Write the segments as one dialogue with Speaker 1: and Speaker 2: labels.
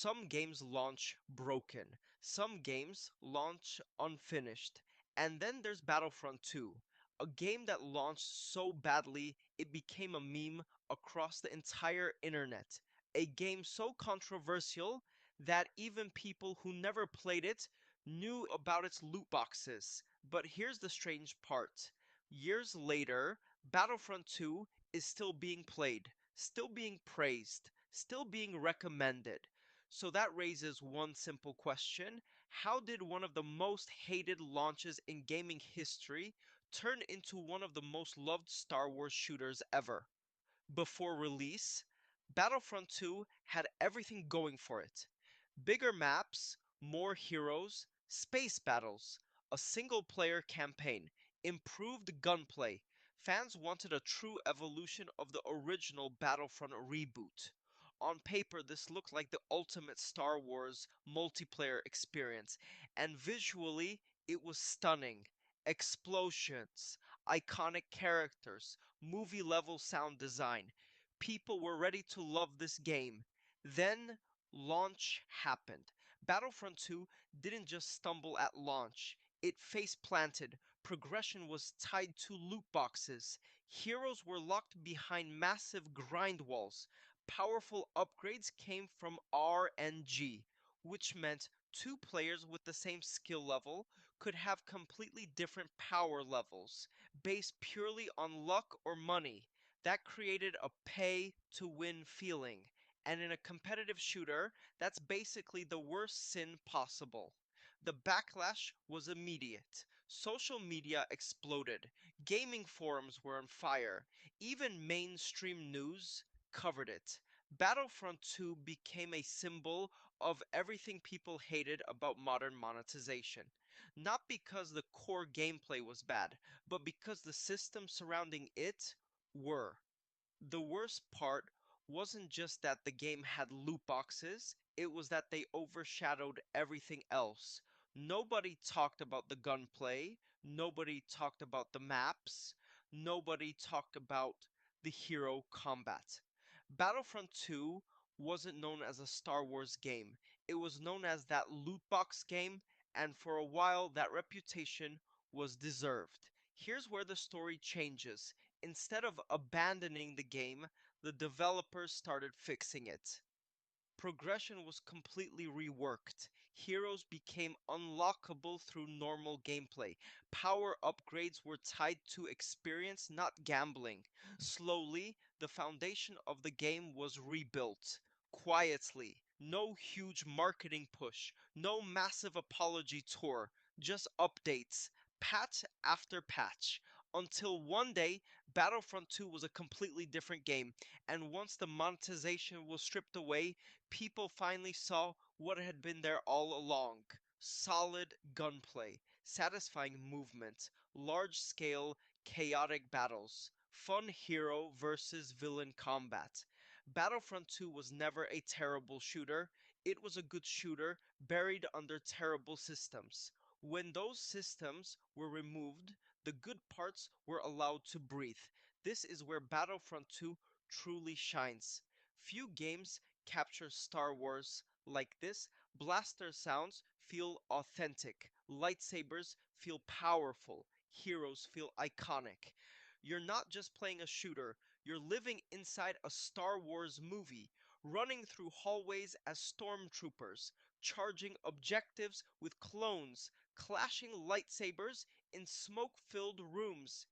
Speaker 1: Some games launch broken, some games launch unfinished, and then there's Battlefront 2, a game that launched so badly it became a meme across the entire internet. A game so controversial that even people who never played it knew about its loot boxes. But here's the strange part. Years later, Battlefront 2 is still being played, still being praised, still being recommended. So that raises one simple question. How did one of the most hated launches in gaming history turn into one of the most loved Star Wars shooters ever? Before release, Battlefront 2 had everything going for it. Bigger maps, more heroes, space battles, a single player campaign, improved gunplay. Fans wanted a true evolution of the original Battlefront reboot. On paper, this looked like the ultimate Star Wars multiplayer experience, and visually, it was stunning. Explosions, iconic characters, movie level sound design. People were ready to love this game. Then launch happened. Battlefront 2 didn't just stumble at launch, it face planted. Progression was tied to loot boxes. Heroes were locked behind massive grind walls. Powerful upgrades came from RNG, which meant two players with the same skill level could have completely different power levels, based purely on luck or money. That created a pay to win feeling. And in a competitive shooter, that's basically the worst sin possible. The backlash was immediate. Social media exploded. Gaming forums were on fire. Even mainstream news covered it. Battlefront 2 became a symbol of everything people hated about modern monetization. Not because the core gameplay was bad, but because the systems surrounding it were. The worst part wasn't just that the game had loot boxes, it was that they overshadowed everything else. Nobody talked about the gunplay, nobody talked about the maps, nobody talked about the hero combat. Battlefront 2 wasn't known as a Star Wars game, it was known as that loot box game, and for a while that reputation was deserved. Here's where the story changes. Instead of abandoning the game, the developers started fixing it. Progression was completely reworked. Heroes became unlockable through normal gameplay. Power upgrades were tied to experience, not gambling. Slowly, the foundation of the game was rebuilt. Quietly. No huge marketing push, no massive apology tour, just updates, patch after patch. Until one day, Battlefront 2 was a completely different game, and once the monetization was stripped away, people finally saw what had been there all along. Solid gunplay, satisfying movement, large scale, chaotic battles, fun hero versus villain combat. Battlefront 2 was never a terrible shooter, it was a good shooter buried under terrible systems. When those systems were removed, the good parts were allowed to breathe. This is where Battlefront 2 truly shines. Few games capture Star Wars like this. Blaster sounds feel authentic, lightsabers feel powerful, heroes feel iconic. You're not just playing a shooter, you're living inside a Star Wars movie, running through hallways as stormtroopers, charging objectives with clones, clashing lightsabers in smoke filled rooms.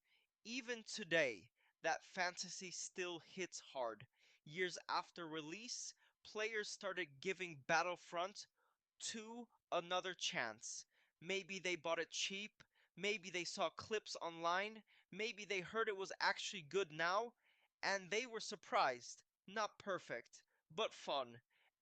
Speaker 1: Even today, that fantasy still hits hard. Years after release, players started giving Battlefront 2 another chance. Maybe they bought it cheap, maybe they saw clips online, maybe they heard it was actually good now, and they were surprised. Not perfect, but fun.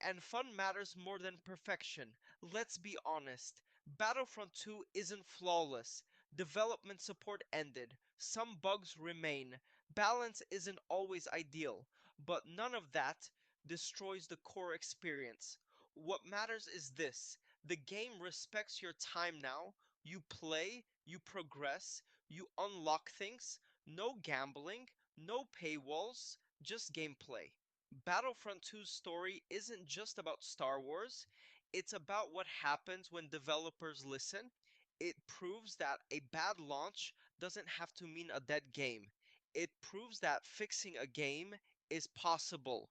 Speaker 1: And fun matters more than perfection. Let's be honest. Battlefront 2 isn't flawless. Development support ended. Some bugs remain. Balance isn't always ideal. But none of that destroys the core experience. What matters is this: the game respects your time now. You play, you progress, you unlock things. No gambling, no paywalls, just gameplay. Battlefront 2's story isn't just about Star Wars, it's about what happens when developers listen. It proves that a bad launch doesn't have to mean a dead game. It proves that fixing a game is possible.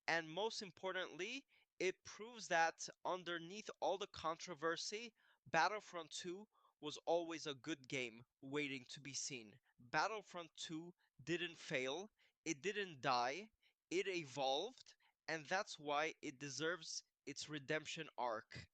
Speaker 1: And most importantly, it proves that underneath all the controversy, Battlefront 2 was always a good game waiting to be seen. Battlefront 2 didn't fail, it didn't die, it evolved, and that's why it deserves its redemption arc.